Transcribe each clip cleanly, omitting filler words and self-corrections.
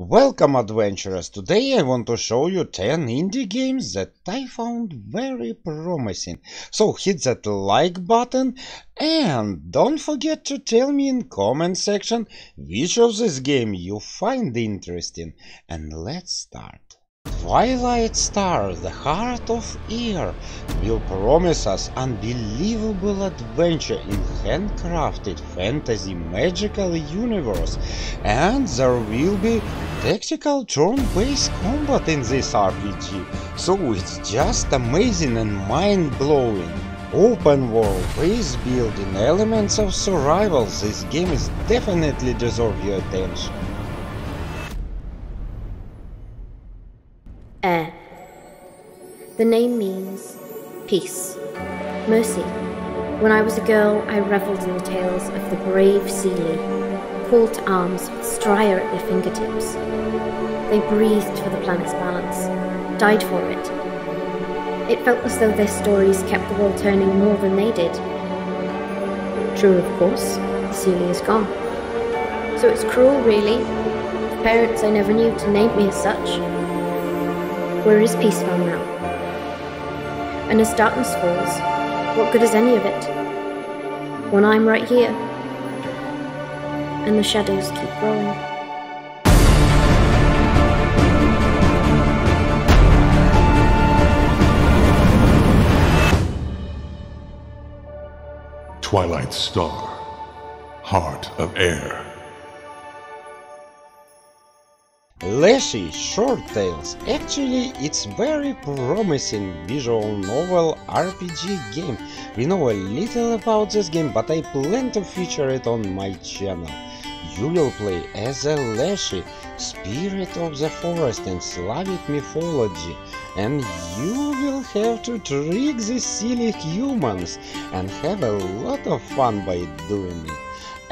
Welcome adventurers, today I want to show you 10 indie games that I found very promising. So hit that like button and don't forget to tell me in comment section which of this game you find interesting. And let's start. TwilightStar, the Heart of Air, will promise us unbelievable adventure in handcrafted fantasy magical universe, and there will be tactical turn-based combat in this RPG, so it's just amazing and mind-blowing. Open world, base building, elements of survival, this game is definitely deserve your attention. Air. The name means peace, mercy. When I was a girl, I revelled in the tales of the brave Seelie, called to arms with Stryer at their fingertips. They breathed for the planet's balance, died for it. It felt as though their stories kept the world turning more than they did. True, of course, Seelie is gone. So it's cruel, really, for parents I never knew to name me as such. Where is peace found now? And as darkness falls, what good is any of it? When I'm right here, and the shadows keep growing. TwilightStar, Heart of Air. Leshi Short Tales. Actually, it's very promising visual novel RPG game. We know a little about this game, but I plan to feature it on my channel. You will play as a Leshi, spirit of the forest in Slavic mythology, and you will have to trick the silly humans and have a lot of fun by doing it.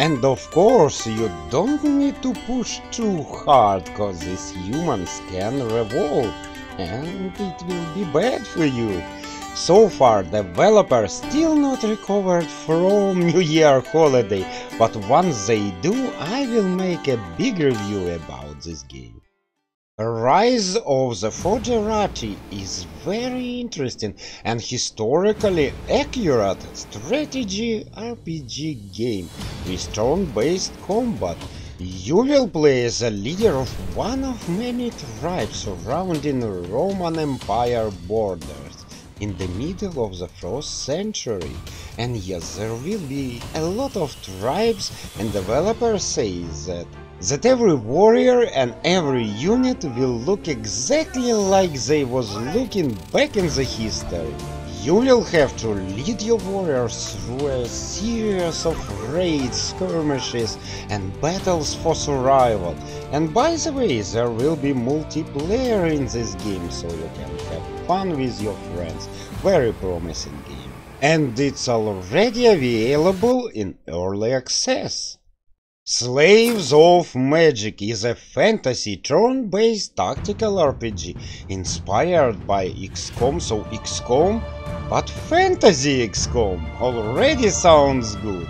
And of course, you don't need to push too hard, cause these humans can revolve, and it will be bad for you. So far, developers still not recovered from New Year holiday, but once they do, I will make a big review about this game. Rise of the Foederati is very interesting and historically accurate strategy RPG game with turn-based combat. You will play as a leader of one of many tribes surrounding Roman Empire borders in the middle of the 1st century. And yes, there will be a lot of tribes, and developers say that every warrior and every unit will look exactly like they was looking back in the history. You will have to lead your warriors through a series of raids, skirmishes and battles for survival. And by the way, there will be multiplayer in this game, so you can have fun with your friends. Very promising game. And it's already available in early access. Slaves of Magic is a fantasy turn-based tactical RPG inspired by XCOM, so XCOM, but fantasy XCOM already sounds good.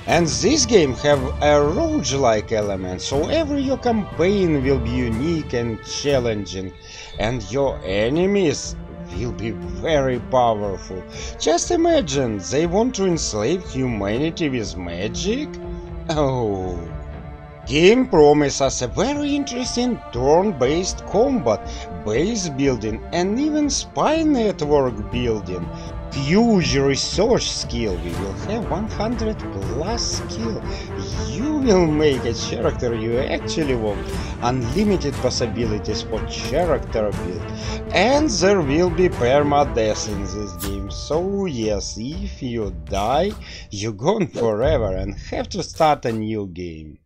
And this game have a roguelike element, so every your campaign will be unique and challenging, and your enemies will be very powerful. Just imagine, they want to enslave humanity with magic? Oh. Game promises us a very interesting turn-based combat, base building and even spy network building. Huge research skill, we will have 100 plus skill. You will make a character you actually want, unlimited possibilities for character build, and there will be permadeath in this game, so yes, if you die, you're gone forever and have to start a new game.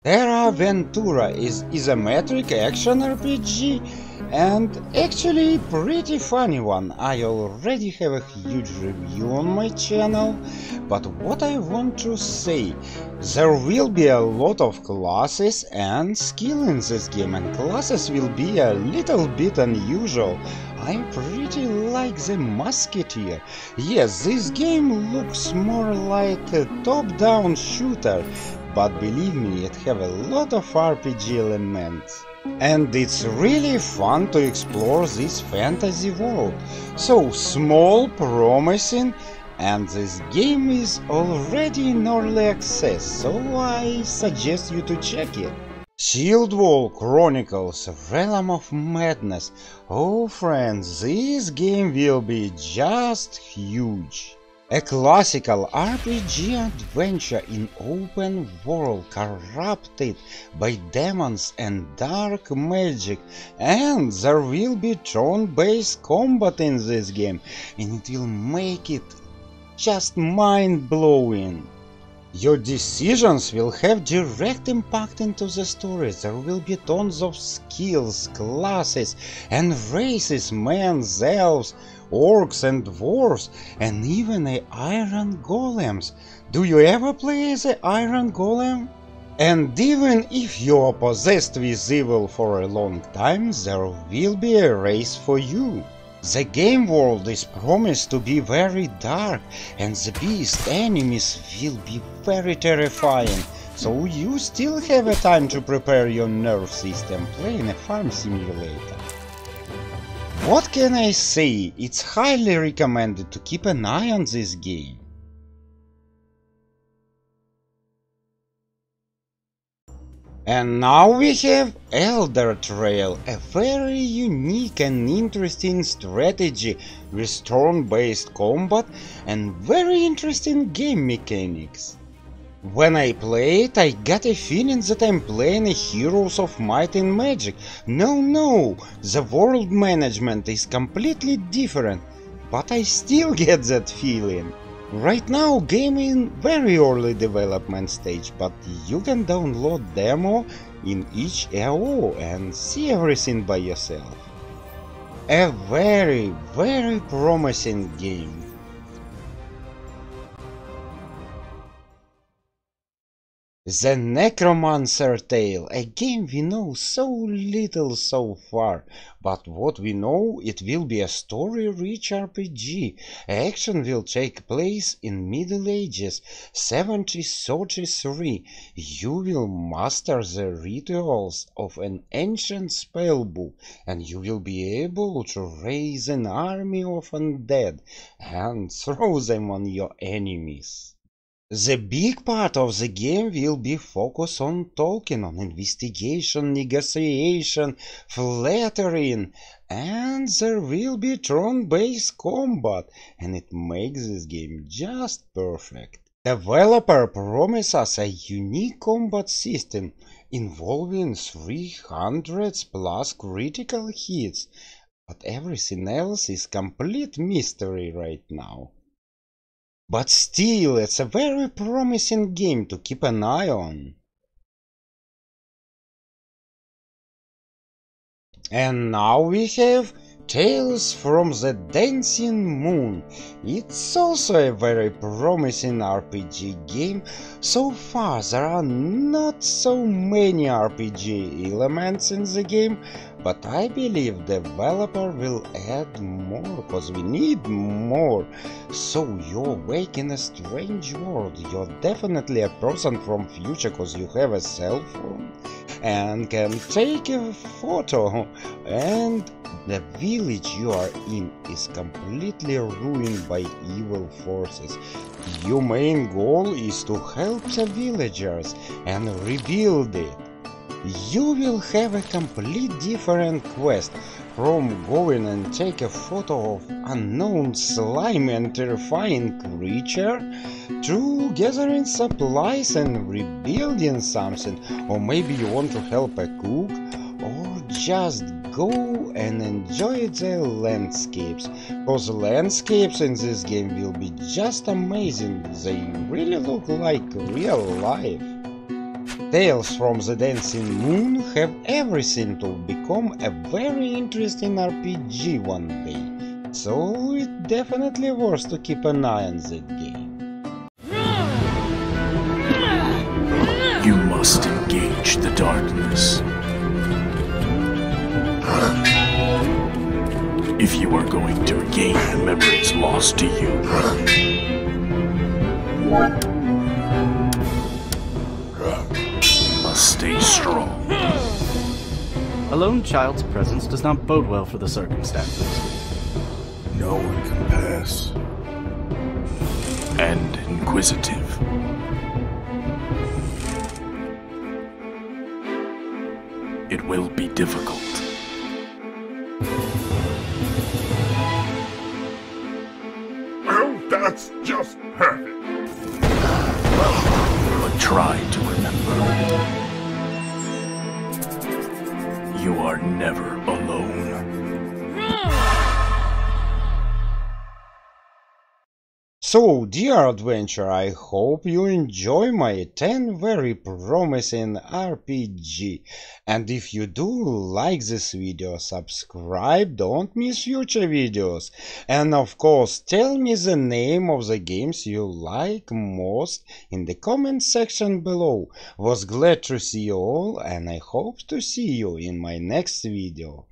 Terra Ventura is isometric action RPG and actually pretty funny one. I already have a huge review on my channel, but what I want to say, there will be a lot of classes and skill in this game, and classes will be a little bit unusual. I pretty like the Musketeer. Yes, this game looks more like a top-down shooter, but believe me, it have a lot of RPG elements. And it's really fun to explore this fantasy world. So small, promising, and this game is already in early access, so I suggest you to check it. Shieldwall Chronicles, Realm of Madness. Oh friends, this game will be just huge. A classical RPG adventure in open world corrupted by demons and dark magic, and there will be turn-based combat in this game, and it will make it just mind-blowing. Your decisions will have direct impact into the story. There will be tons of skills, classes and races, men, elves, orcs and dwarves, and even the iron golems. Do you ever play as an iron golem? And even if you are possessed with evil for a long time, there will be a race for you. The game world is promised to be very dark, and the beast enemies will be very terrifying, so you still have a time to prepare your nerve system playing a farm simulator. What can I say? It's highly recommended to keep an eye on this game. And now we have Eldertrail, a very unique and interesting strategy with turn-based combat and very interesting game mechanics. When I play it, I get a feeling that I'm playing a Heroes of Might and Magic. No, the world management is completely different, but I still get that feeling. Right now, game in very early development stage, but you can download demo in each AO and see everything by yourself. A very promising game. The Necromancer Tale, a game we know so little so far, but what we know, it will be a story-rich RPG. Action will take place in Middle Ages, 1733. You will master the rituals of an ancient spellbook, and you will be able to raise an army of undead and throw them on your enemies. The big part of the game will be focused on talking, on investigation, negotiation, flattering, and there will be turn-based combat, and it makes this game just perfect. Developer promises us a unique combat system involving 300 plus critical hits, but everything else is complete mystery right now. But still, it's a very promising game to keep an eye on. And now we have Tales from the Dancing Moon. It's also a very promising RPG game. So far there are not so many RPG elements in the game, but I believe the developer will add more, because we need more. So you awake in a strange world. You're definitely a person from future, because you have a cell phone and can take a photo, and the village you are in is completely ruined by evil forces. Your main goal is to help the villagers and rebuild it. You will have a complete different quest, from going and take a photo of unknown slimy and terrifying creature, to gathering supplies and rebuilding something, or maybe you want to help a cook, or just go and enjoy the landscapes, because the landscapes in this game will be just amazing. They really look like real life. Tales from the Dancing Moon have everything to become a very interesting RPG one day, so it's definitely worth to keep an eye on that game. You must engage the darkness. If you are going to regain the memories lost to you, you must stay strong. A lone child's presence does not bode well for the circumstances. No one can pass. And inquisitive. It will be difficult. Well, that's just perfect. But try to remember. You are never alone. So, dear adventurer, I hope you enjoy my 10 very promising RPG. And if you do like this video, subscribe, don't miss future videos. And of course, tell me the name of the games you like most in the comment section below. Was glad to see you all, and I hope to see you in my next video.